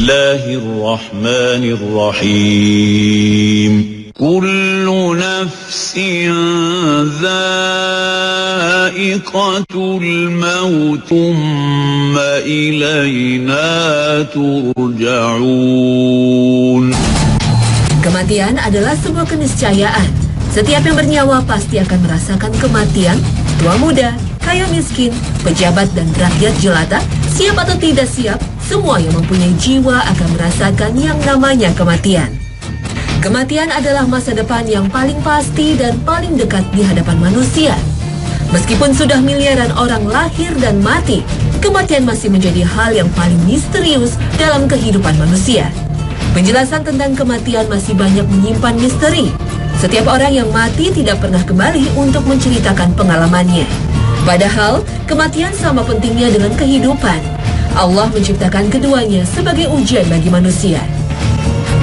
Bismillahirrahmanirrahim. Kullu nafsin dha'iqatul maut thumma ilayna turja'un. Kematian adalah sebuah keniscayaan. Setiap yang bernyawa pasti akan merasakan kematian. Tua muda, kaya miskin, pejabat dan rakyat jelata, siap atau tidak siap, semua yang mempunyai jiwa akan merasakan yang namanya kematian. Kematian adalah masa depan yang paling pasti dan paling dekat di hadapan manusia. Meskipun sudah miliaran orang lahir dan mati, kematian masih menjadi hal yang paling misterius dalam kehidupan manusia. Penjelasan tentang kematian masih banyak menyimpan misteri. Setiap orang yang mati tidak pernah kembali untuk menceritakan pengalamannya. Padahal, kematian sama pentingnya dengan kehidupan. Allah menciptakan keduanya sebagai ujian bagi manusia.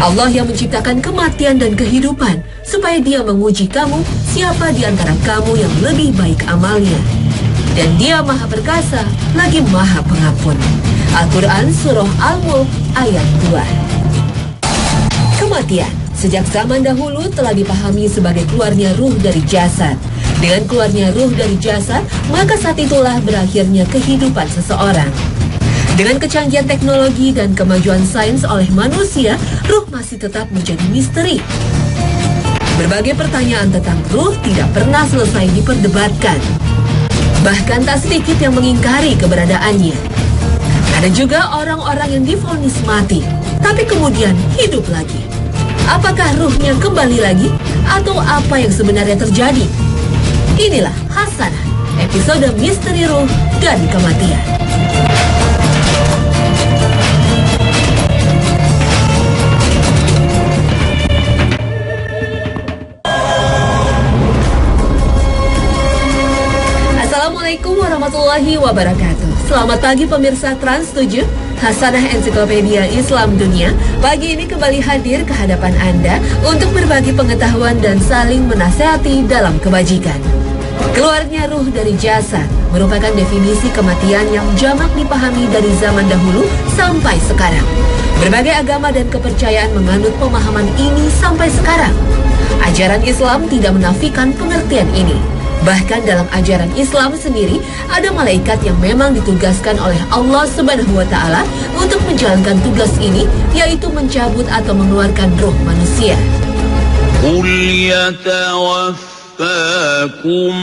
Allah yang menciptakan kematian dan kehidupan supaya Dia menguji kamu siapa di antara kamu yang lebih baik amalnya. Dan Dia Maha Perkasa lagi Maha Pengampun. Al-Quran Surah Al-Mulk ayat 2. Kematian sejak zaman dahulu telah dipahami sebagai keluarnya ruh dari jasad. Dengan keluarnya ruh dari jasad, maka saat itulah berakhirnya kehidupan seseorang. Dengan kecanggihan teknologi dan kemajuan sains oleh manusia, ruh masih tetap menjadi misteri. Berbagai pertanyaan tentang ruh tidak pernah selesai diperdebatkan. Bahkan tak sedikit yang mengingkari keberadaannya. Ada juga orang-orang yang divonis mati, tapi kemudian hidup lagi. Apakah ruhnya kembali lagi? Atau apa yang sebenarnya terjadi? Inilah Hasanah, episode Misteri Ruh dan Kematian. Assalamualaikum warahmatullahi wabarakatuh. Selamat pagi pemirsa Trans 7, Hasanah Ensiklopedia Islam Dunia. Pagi ini kembali hadir ke hadapan Anda untuk berbagi pengetahuan dan saling menasihati dalam kebajikan. Keluarnya ruh dari jasad merupakan definisi kematian yang jamak dipahami dari zaman dahulu sampai sekarang. Berbagai agama dan kepercayaan menganut pemahaman ini sampai sekarang. Ajaran Islam tidak menafikan pengertian ini. Bahkan dalam ajaran Islam sendiri, ada malaikat yang memang ditugaskan oleh Allah Subhanahu wa Ta'ala untuk menjalankan tugas ini, yaitu mencabut atau mengeluarkan ruh manusia. Qul yatawaffakum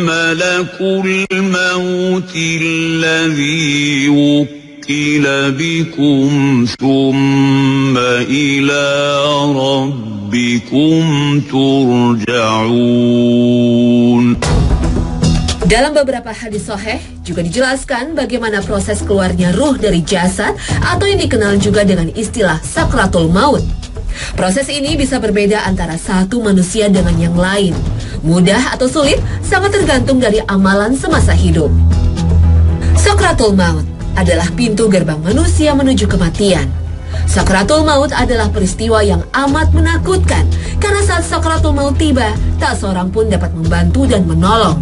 malakul mauti alladhi wukkila bikum thumma ila rabbikum turja'un. Dalam beberapa hadis sahih juga dijelaskan bagaimana proses keluarnya ruh dari jasad atau yang dikenal juga dengan istilah sakratul maut. Proses ini bisa berbeda antara satu manusia dengan yang lain. Mudah atau sulit sangat tergantung dari amalan semasa hidup. Sakratul maut adalah pintu gerbang manusia menuju kematian. Sakratul maut adalah peristiwa yang amat menakutkan karena saat sakratul maut tiba, tak seorang pun dapat membantu dan menolong.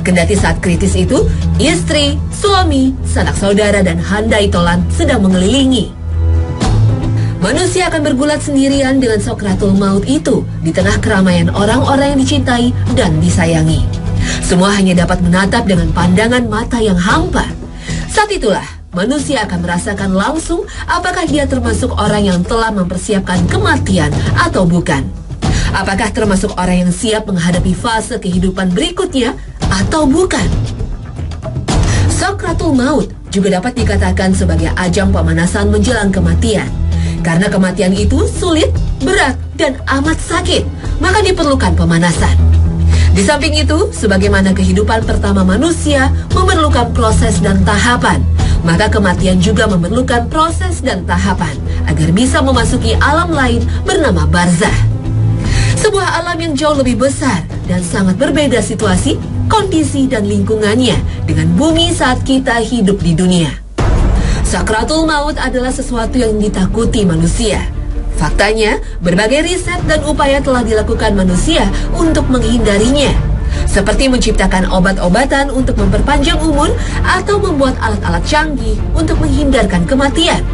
Kendati saat kritis itu, istri, suami, sanak saudara, dan handai tolan sedang mengelilingi. Manusia akan bergulat sendirian dengan sakratul maut itu di tengah keramaian orang-orang yang dicintai dan disayangi. Semua hanya dapat menatap dengan pandangan mata yang hampa. Saat itulah manusia akan merasakan langsung apakah dia termasuk orang yang telah mempersiapkan kematian atau bukan. Apakah termasuk orang yang siap menghadapi fase kehidupan berikutnya atau bukan. Sakratul maut juga dapat dikatakan sebagai ajang pemanasan menjelang kematian. Karena kematian itu sulit, berat, dan amat sakit, maka diperlukan pemanasan. Di samping itu, sebagaimana kehidupan pertama manusia memerlukan proses dan tahapan, maka kematian juga memerlukan proses dan tahapan agar bisa memasuki alam lain bernama barzah. Sebuah alam yang jauh lebih besar dan sangat berbeda situasi, kondisi, dan lingkungannya dengan bumi saat kita hidup di dunia. Sakratul maut adalah sesuatu yang ditakuti manusia. Faktanya, berbagai riset dan upaya telah dilakukan manusia untuk menghindarinya. Seperti menciptakan obat-obatan untuk memperpanjang umur atau membuat alat-alat canggih untuk menghindarkan kematian.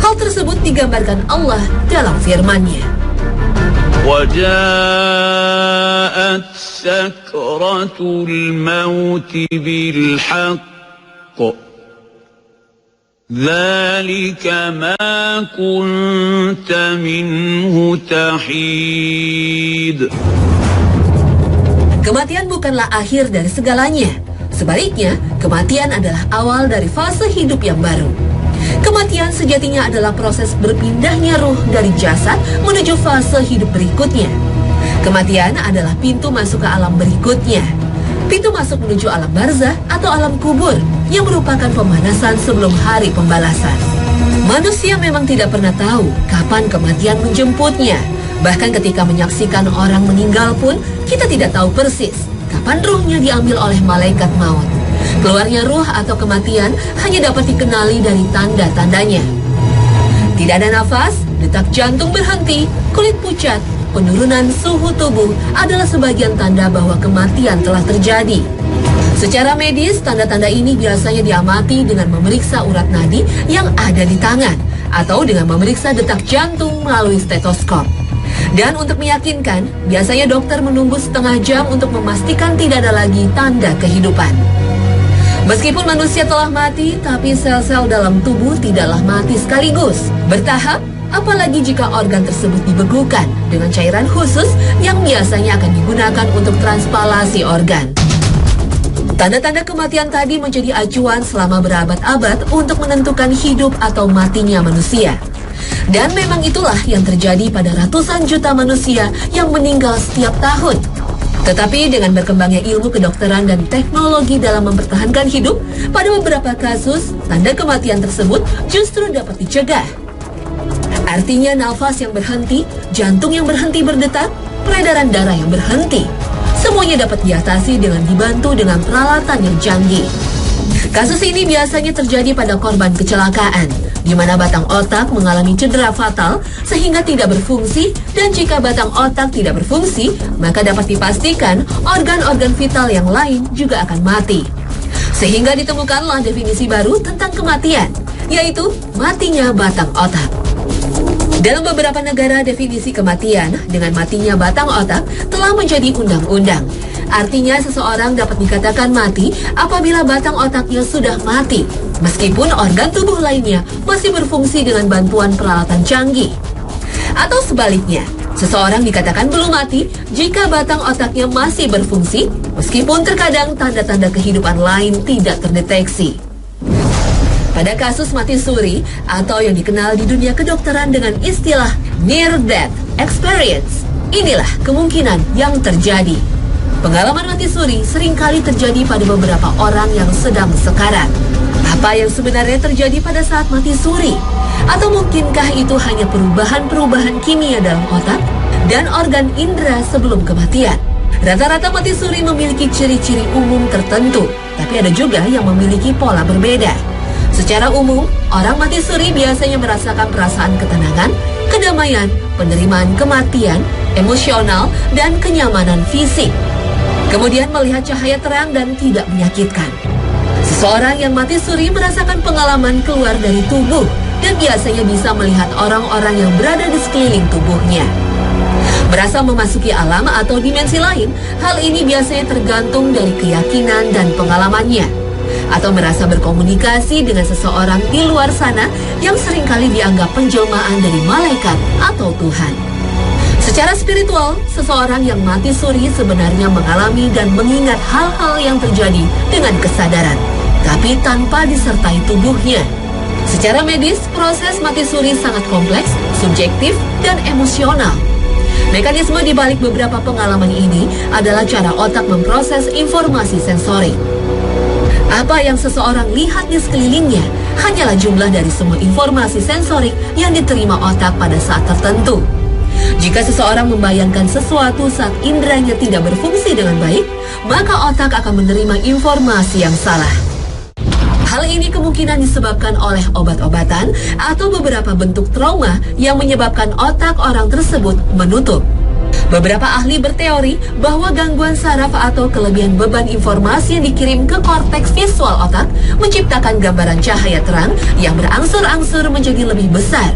Hal tersebut digambarkan Allah dalam firman-Nya. وجاءت سكرة الموت بالحق ذلك ما كنت منه تحيد. Kematian bukanlah akhir dari segalanya. Sebaliknya, kematian adalah awal dari fase hidup yang baru. Kematian sejatinya adalah proses berpindahnya ruh dari jasad menuju fase hidup berikutnya. Kematian adalah pintu masuk ke alam berikutnya. Pintu masuk menuju alam barzah atau alam kubur yang merupakan pemanasan sebelum hari pembalasan. Manusia memang tidak pernah tahu kapan kematian menjemputnya. Bahkan ketika menyaksikan orang meninggal pun, kita tidak tahu persis kapan ruhnya diambil oleh malaikat maut. Keluarnya ruh atau kematian hanya dapat dikenali dari tanda-tandanya. Tidak ada nafas, detak jantung berhenti, kulit pucat, penurunan suhu tubuh adalah sebagian tanda bahwa kematian telah terjadi. Secara medis, tanda-tanda ini biasanya diamati dengan memeriksa urat nadi yang ada di tangan atau dengan memeriksa detak jantung melalui stetoskop. Dan untuk meyakinkan, biasanya dokter menunggu setengah jam untuk memastikan tidak ada lagi tanda kehidupan. Meskipun manusia telah mati, tapi sel-sel dalam tubuh tidaklah mati sekaligus. Bertahap, apalagi jika organ tersebut dibekukan dengan cairan khusus yang biasanya akan digunakan untuk transplantasi organ. Tanda-tanda kematian tadi menjadi acuan selama berabad-abad untuk menentukan hidup atau matinya manusia. Dan memang itulah yang terjadi pada ratusan juta manusia yang meninggal setiap tahun. Tetapi dengan berkembangnya ilmu kedokteran dan teknologi dalam mempertahankan hidup, pada beberapa kasus, tanda kematian tersebut justru dapat dicegah. Artinya nafas yang berhenti, jantung yang berhenti berdetak, peredaran darah yang berhenti. Semuanya dapat diatasi dengan dibantu dengan peralatan yang canggih. Kasus ini biasanya terjadi pada korban kecelakaan, di mana batang otak mengalami cedera fatal sehingga tidak berfungsi, dan jika batang otak tidak berfungsi, maka dapat dipastikan organ-organ vital yang lain juga akan mati. Sehingga ditemukanlah definisi baru tentang kematian, yaitu matinya batang otak. Dalam beberapa negara, definisi kematian dengan matinya batang otak telah menjadi undang-undang. Artinya seseorang dapat dikatakan mati apabila batang otaknya sudah mati, meskipun organ tubuh lainnya masih berfungsi dengan bantuan peralatan canggih. Atau sebaliknya, seseorang dikatakan belum mati jika batang otaknya masih berfungsi, meskipun terkadang tanda-tanda kehidupan lain tidak terdeteksi. Pada kasus mati suri atau yang dikenal di dunia kedokteran dengan istilah near death experience, inilah kemungkinan yang terjadi. Pengalaman mati suri seringkali terjadi pada beberapa orang yang sedang sekarat. Apa yang sebenarnya terjadi pada saat mati suri? Atau mungkinkah itu hanya perubahan-perubahan kimia dalam otak dan organ indera sebelum kematian? Rata-rata mati suri memiliki ciri-ciri umum tertentu, tapi ada juga yang memiliki pola berbeda. Secara umum, orang mati suri biasanya merasakan perasaan ketenangan, kedamaian, penerimaan kematian, emosional, dan kenyamanan fisik. Kemudian melihat cahaya terang dan tidak menyakitkan. Seseorang yang mati suri merasakan pengalaman keluar dari tubuh dan biasanya bisa melihat orang-orang yang berada di sekeliling tubuhnya. Merasa memasuki alam atau dimensi lain, hal ini biasanya tergantung dari keyakinan dan pengalamannya. Atau merasa berkomunikasi dengan seseorang di luar sana yang seringkali dianggap penjelmaan dari malaikat atau Tuhan. Secara spiritual, seseorang yang mati suri sebenarnya mengalami dan mengingat hal-hal yang terjadi dengan kesadaran, tapi tanpa disertai tubuhnya. Secara medis, proses mati suri sangat kompleks, subjektif, dan emosional. Mekanisme di balik beberapa pengalaman ini adalah cara otak memproses informasi sensori. Apa yang seseorang lihat di sekelilingnya hanyalah jumlah dari semua informasi sensorik yang diterima otak pada saat tertentu. Jika seseorang membayangkan sesuatu saat inderanya tidak berfungsi dengan baik, maka otak akan menerima informasi yang salah. Hal ini kemungkinan disebabkan oleh obat-obatan atau beberapa bentuk trauma yang menyebabkan otak orang tersebut menutup. Beberapa ahli berteori bahwa gangguan saraf atau kelebihan beban informasi yang dikirim ke korteks visual otak menciptakan gambaran cahaya terang yang berangsur-angsur menjadi lebih besar.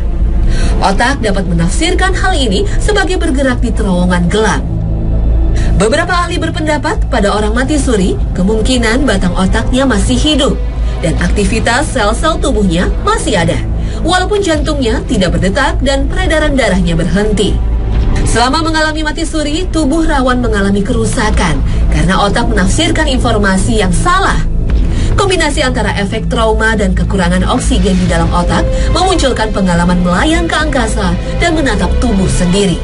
Otak dapat menafsirkan hal ini sebagai bergerak di terowongan gelap. Beberapa ahli berpendapat pada orang mati suri, kemungkinan batang otaknya masih hidup dan aktivitas sel-sel tubuhnya masih ada, walaupun jantungnya tidak berdetak dan peredaran darahnya berhenti. Selama mengalami mati suri, tubuh rawan mengalami kerusakan karena otak menafsirkan informasi yang salah. Kombinasi antara efek trauma dan kekurangan oksigen di dalam otak memunculkan pengalaman melayang ke angkasa dan menatap tubuh sendiri.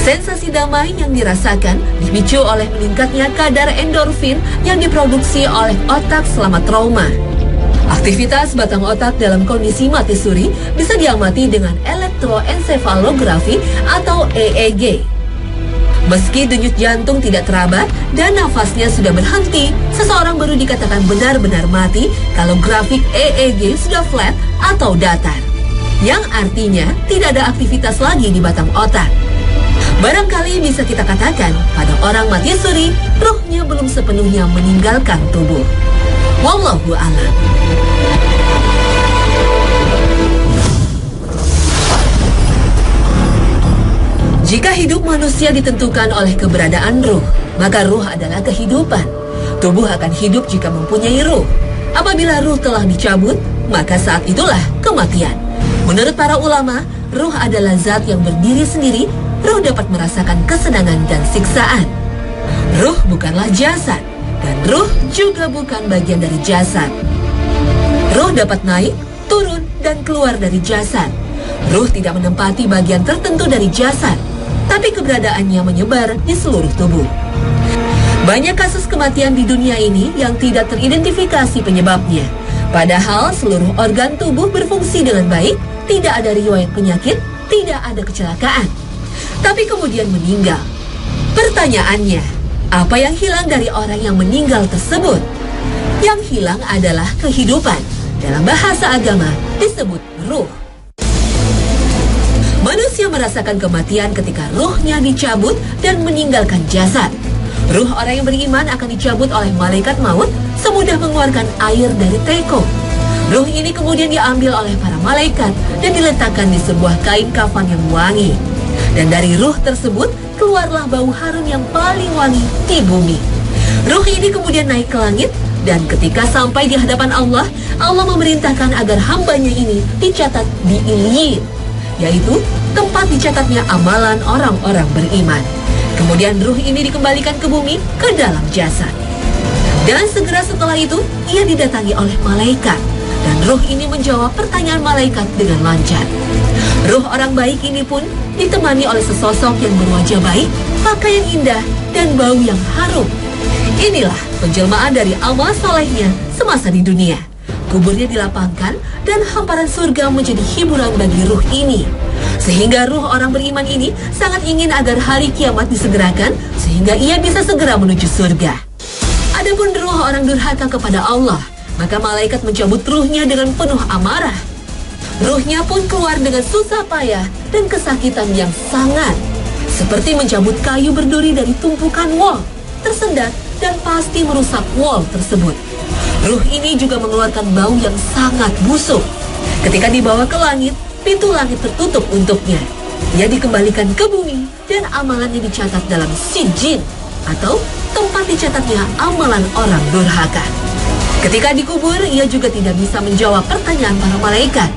Sensasi damai yang dirasakan dipicu oleh meningkatnya kadar endorfin yang diproduksi oleh otak selama trauma. Aktivitas batang otak dalam kondisi mati suri bisa diamati dengan elektroensefalografi atau EEG. Meski denyut jantung tidak teraba dan nafasnya sudah berhenti, seseorang baru dikatakan benar-benar mati kalau grafik EEG sudah flat atau datar, yang artinya tidak ada aktivitas lagi di batang otak. Barangkali bisa kita katakan pada orang mati suri, ruhnya belum sepenuhnya meninggalkan tubuh. Wallahu a'lam. Jika hidup manusia ditentukan oleh keberadaan ruh, maka ruh adalah kehidupan. Tubuh akan hidup jika mempunyai ruh. Apabila ruh telah dicabut, maka saat itulah kematian. Menurut para ulama, ruh adalah zat yang berdiri sendiri. Ruh dapat merasakan kesenangan dan siksaan. Ruh bukanlah jasad, dan ruh juga bukan bagian dari jasad. Ruh dapat naik, turun, dan keluar dari jasad. Ruh tidak menempati bagian tertentu dari jasad, tapi keberadaannya menyebar di seluruh tubuh. Banyak kasus kematian di dunia ini yang tidak teridentifikasi penyebabnya. Padahal seluruh organ tubuh berfungsi dengan baik, tidak ada riwayat penyakit, tidak ada kecelakaan. Tapi kemudian meninggal. Pertanyaannya, apa yang hilang dari orang yang meninggal tersebut? Yang hilang adalah kehidupan. Dalam bahasa agama disebut ruh. Manusia merasakan kematian ketika ruhnya dicabut dan meninggalkan jasad. Ruh orang yang beriman akan dicabut oleh malaikat maut semudah mengeluarkan air dari teko. Ruh ini kemudian diambil oleh para malaikat dan diletakkan di sebuah kain kafan yang wangi. Dan dari ruh tersebut keluarlah bau harum yang paling wangi di bumi. Ruh ini kemudian naik ke langit dan ketika sampai di hadapan Allah, Allah memerintahkan agar hambanya ini dicatat di Ilyin, yaitu tempat dicatatnya amalan orang-orang beriman. Kemudian ruh ini dikembalikan ke bumi, ke dalam jasad. Dan segera setelah itu, ia didatangi oleh malaikat. Dan ruh ini menjawab pertanyaan malaikat dengan lancar. Ruh orang baik ini pun ditemani oleh sesosok yang berwajah baik, pakaian indah, dan bau yang harum. Inilah penjelmaan dari amal solehnya semasa di dunia. Kuburnya dilapangkan dan hamparan surga menjadi hiburan bagi ruh ini. Sehingga ruh orang beriman ini sangat ingin agar hari kiamat disegerakan sehingga ia bisa segera menuju surga. Adapun ruh orang durhaka kepada Allah, maka malaikat mencabut ruhnya dengan penuh amarah. Ruhnya pun keluar dengan susah payah dan kesakitan yang sangat. Seperti mencabut kayu berduri dari tumpukan wol, tersendat dan pasti merusak wol tersebut. Ruh ini juga mengeluarkan bau yang sangat busuk. Ketika dibawa ke langit, pintu langit tertutup untuknya. Ia dikembalikan ke bumi dan amalannya dicatat dalam sijin atau tempat dicatatnya amalan orang durhaka. Ketika dikubur, ia juga tidak bisa menjawab pertanyaan para malaikat.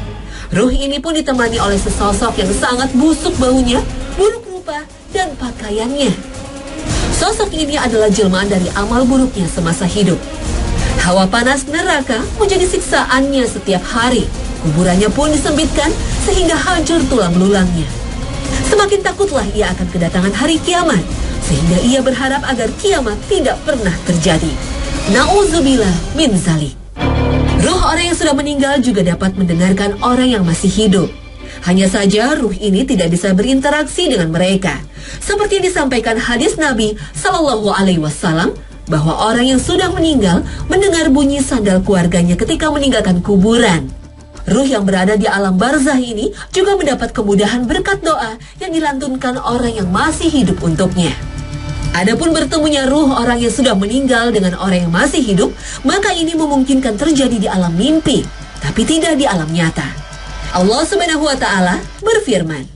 Ruh ini pun ditemani oleh sesosok yang sangat busuk baunya, buruk rupa, dan pakaiannya. Sosok ini adalah jelmaan dari amal buruknya semasa hidup. Hawa panas neraka menjadi siksaannya setiap hari. Kuburannya pun disempitkan sehingga hancur tulang belulangnya. Semakin takutlah ia akan kedatangan hari kiamat, sehingga ia berharap agar kiamat tidak pernah terjadi. Na'udzubillah min zalik. Ruh orang yang sudah meninggal juga dapat mendengarkan orang yang masih hidup. Hanya saja ruh ini tidak bisa berinteraksi dengan mereka. Seperti yang disampaikan hadis Nabi Sallallahu Alaihi Wasallam bahwa orang yang sudah meninggal mendengar bunyi sandal keluarganya ketika meninggalkan kuburan. Ruh yang berada di alam barzah ini juga mendapat kemudahan berkat doa yang dilantunkan orang yang masih hidup untuknya. Adapun bertemunya ruh orang yang sudah meninggal dengan orang yang masih hidup, maka ini memungkinkan terjadi di alam mimpi, tapi tidak di alam nyata. Allah Subhanahu wa Ta'ala berfirman,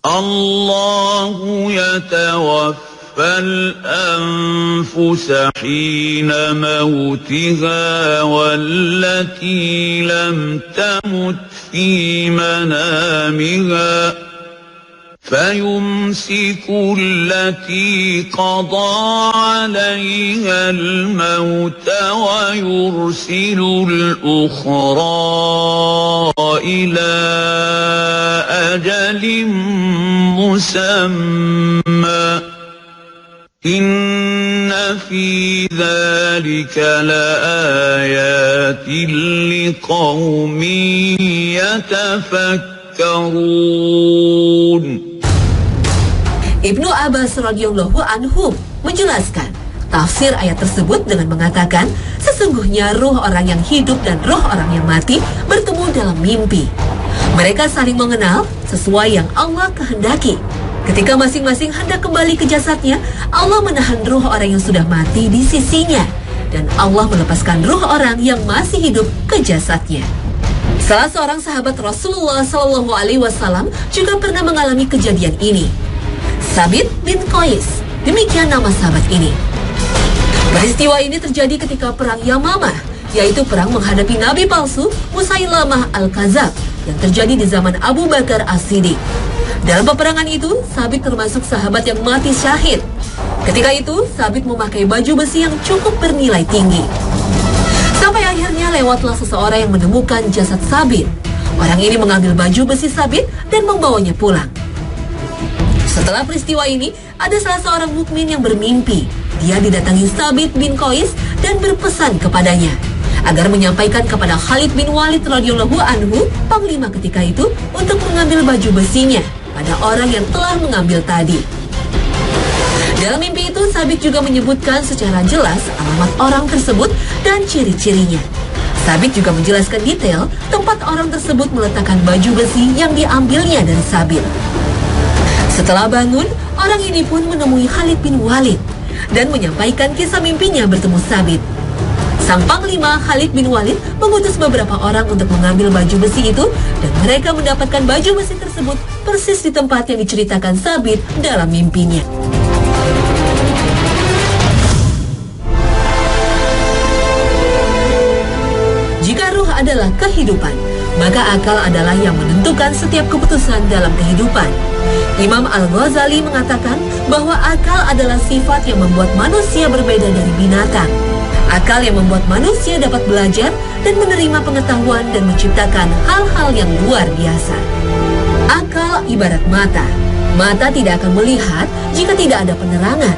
Allahu yatawaffa الأنفس حين موتها والتي لم تمت في منامها فيمسك التي قضى عليها الموت ويرسل الأخرى إلى أجل مسمى إن في ذلك لآيات لقوم يتفكرون. Ibnu Abbas radhiyallahu anhu menjelaskan tafsir ayat tersebut dengan mengatakan sesungguhnya ruh orang yang hidup dan ruh orang yang mati bertemu dalam mimpi. Mereka saling mengenal sesuai yang Allah kehendaki. Ketika masing-masing hendak kembali ke jasadnya, Allah menahan ruh orang yang sudah mati di sisinya, dan Allah melepaskan ruh orang yang masih hidup ke jasadnya. Salah seorang sahabat Rasulullah SAW juga pernah mengalami kejadian ini. Sabit bin Qais, demikian nama sahabat ini. Peristiwa ini terjadi ketika perang Yamamah, yaitu perang menghadapi nabi palsu Musailamah al-Kadzab yang terjadi di zaman Abu Bakar As-Siddiq. Dalam peperangan itu, Sabit termasuk sahabat yang mati syahid. Ketika itu, Sabit memakai baju besi yang cukup bernilai tinggi. Sampai akhirnya lewatlah seseorang yang menemukan jasad Sabit. Orang ini mengambil baju besi Sabit dan membawanya pulang. Setelah peristiwa ini, ada salah seorang mukmin yang bermimpi. Dia didatangi Sabit bin Qais dan berpesan kepadanya agar menyampaikan kepada Khalid bin Walid radhiyallahu anhu, panglima ketika itu, untuk mengambil baju besinya pada orang yang telah mengambil tadi. Dalam mimpi itu, Sabit juga menyebutkan secara jelas alamat orang tersebut dan ciri-cirinya. Sabit juga menjelaskan detail tempat orang tersebut meletakkan baju besi yang diambilnya dari Sabit. Setelah bangun, orang ini pun menemui Khalid bin Walid dan menyampaikan kisah mimpinya bertemu Sabit. Sang panglima Khalid bin Walid mengutus beberapa orang untuk mengambil baju besi itu, dan mereka mendapatkan baju besi tersebut persis di tempat yang diceritakan Sabit dalam mimpinya. Jika ruh adalah kehidupan, maka akal adalah yang menentukan setiap keputusan dalam kehidupan. Imam Al-Ghazali mengatakan bahwa akal adalah sifat yang membuat manusia berbeda dari binatang. Akal yang membuat manusia dapat belajar dan menerima pengetahuan dan menciptakan hal-hal yang luar biasa. Akal ibarat mata. Mata tidak akan melihat jika tidak ada penerangan.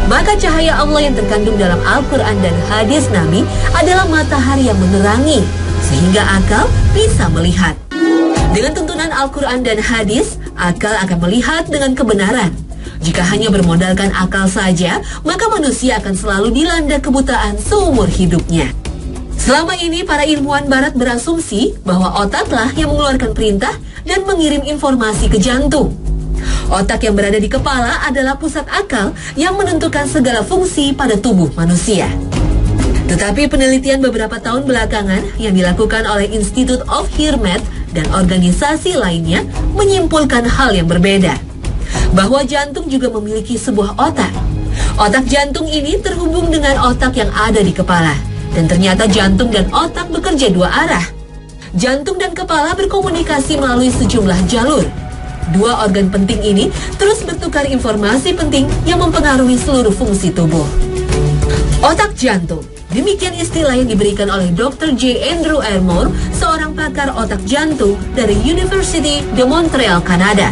Maka cahaya Allah yang terkandung dalam Al-Quran dan hadis Nabi adalah matahari yang menerangi, sehingga akal bisa melihat. Dengan tuntunan Al-Quran dan hadis, akal akan melihat dengan kebenaran. Jika hanya bermodalkan akal saja, maka manusia akan selalu dilanda kebutaan seumur hidupnya. Selama ini, para ilmuwan barat berasumsi bahwa otaklah yang mengeluarkan perintah dan mengirim informasi ke jantung. Otak yang berada di kepala adalah pusat akal yang menentukan segala fungsi pada tubuh manusia. Tetapi penelitian beberapa tahun belakangan yang dilakukan oleh Institute of Hirmet dan organisasi lainnya menyimpulkan hal yang berbeda. Bahwa jantung juga memiliki sebuah otak. Otak jantung ini terhubung dengan otak yang ada di kepala. Dan ternyata jantung dan otak bekerja dua arah. Jantung dan kepala berkomunikasi melalui sejumlah jalur. Dua organ penting ini terus bertukar informasi penting yang mempengaruhi seluruh fungsi tubuh. Otak jantung. Demikian istilah yang diberikan oleh Dr. J. Andrew Armour, seorang pakar otak jantung dari University de Montreal, Kanada.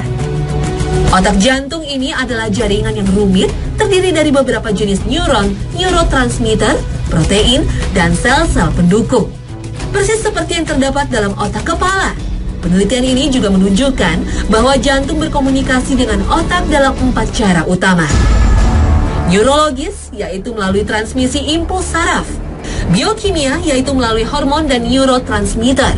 Otak jantung ini adalah jaringan yang rumit, terdiri dari beberapa jenis neuron, neurotransmitter, protein, dan sel-sel pendukung. Persis seperti yang terdapat dalam otak kepala. Penelitian ini juga menunjukkan bahwa jantung berkomunikasi dengan otak dalam 4 cara utama. Neurologis, yaitu melalui transmisi impuls saraf. Biokimia, yaitu melalui hormon dan neurotransmitter.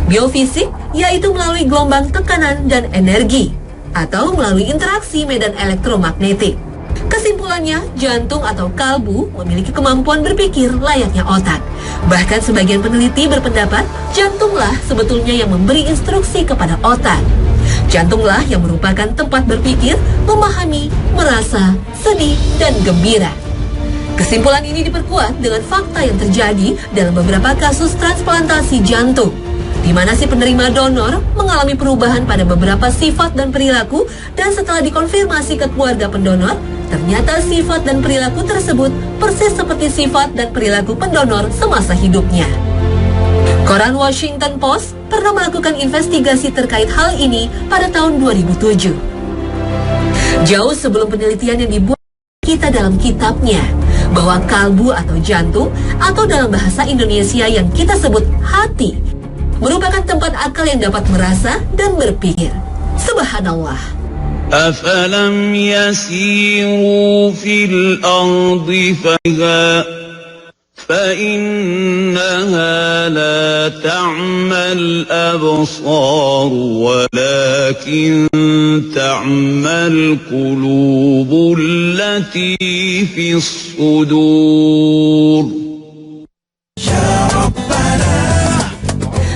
Biofisik yaitu melalui gelombang tekanan dan energi atau melalui interaksi medan elektromagnetik. Kesimpulannya, jantung atau kalbu memiliki kemampuan berpikir layaknya otak. Bahkan sebagian peneliti berpendapat jantunglah sebetulnya yang memberi instruksi kepada otak. Jantunglah yang merupakan tempat berpikir, memahami, merasa, sedih, dan gembira. Kesimpulan ini diperkuat dengan fakta yang terjadi dalam beberapa kasus transplantasi jantung, di mana si penerima donor mengalami perubahan pada beberapa sifat dan perilaku, dan setelah dikonfirmasi ke keluarga pendonor, ternyata sifat dan perilaku tersebut persis seperti sifat dan perilaku pendonor semasa hidupnya. Koran Washington Post pernah melakukan investigasi terkait hal ini pada tahun 2007. Jauh sebelum penelitian yang dibuat kita dalam kitabnya, bahwa kalbu atau jantung, atau dalam bahasa Indonesia yang kita sebut hati, merupakan tempat akal yang dapat merasa dan berpikir. Subhanallah. أفلم يسيروا في الأرض فإنها لا تعمى الأبصار ولكن تعمى القلوب التي في الصدور.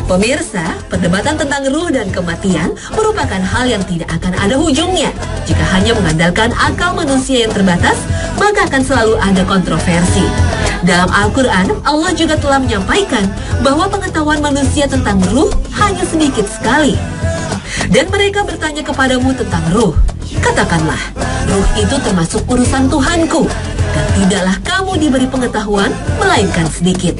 Pemirsa, perdebatan tentang ruh dan kematian merupakan hal yang tidak akan ada ujungnya. Jika hanya mengandalkan akal manusia yang terbatas, maka akan selalu ada kontroversi. Dalam Al-Quran, Allah juga telah menyampaikan bahwa pengetahuan manusia tentang ruh hanya sedikit sekali. Dan mereka bertanya kepadamu tentang ruh. Katakanlah, ruh itu termasuk urusan Tuhanku, dan tidaklah kamu diberi pengetahuan melainkan sedikit.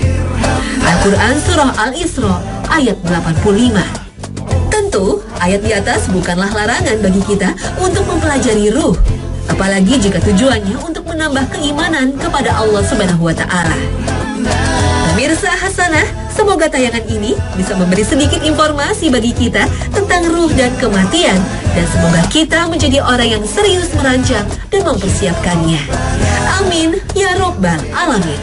Al-Quran Surah Al-Isra ayat 85. Tentu, ayat di atas bukanlah larangan bagi kita untuk mempelajari ruh, apalagi jika tujuannya untuk menambah keimanan kepada Allah Subhanahu wa Ta'ala. Pemirsa Hasanah, semoga tayangan ini bisa memberi sedikit informasi bagi kita tentang ruh dan kematian, dan semoga kita menjadi orang yang serius merancang dan mempersiapkannya. Amin ya Rabbal Alamin.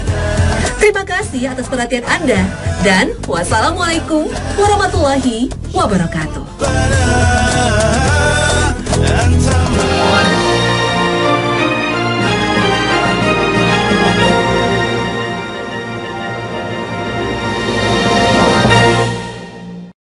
Terima kasih atas perhatian Anda, dan wassalamualaikum warahmatullahi wabarakatuh.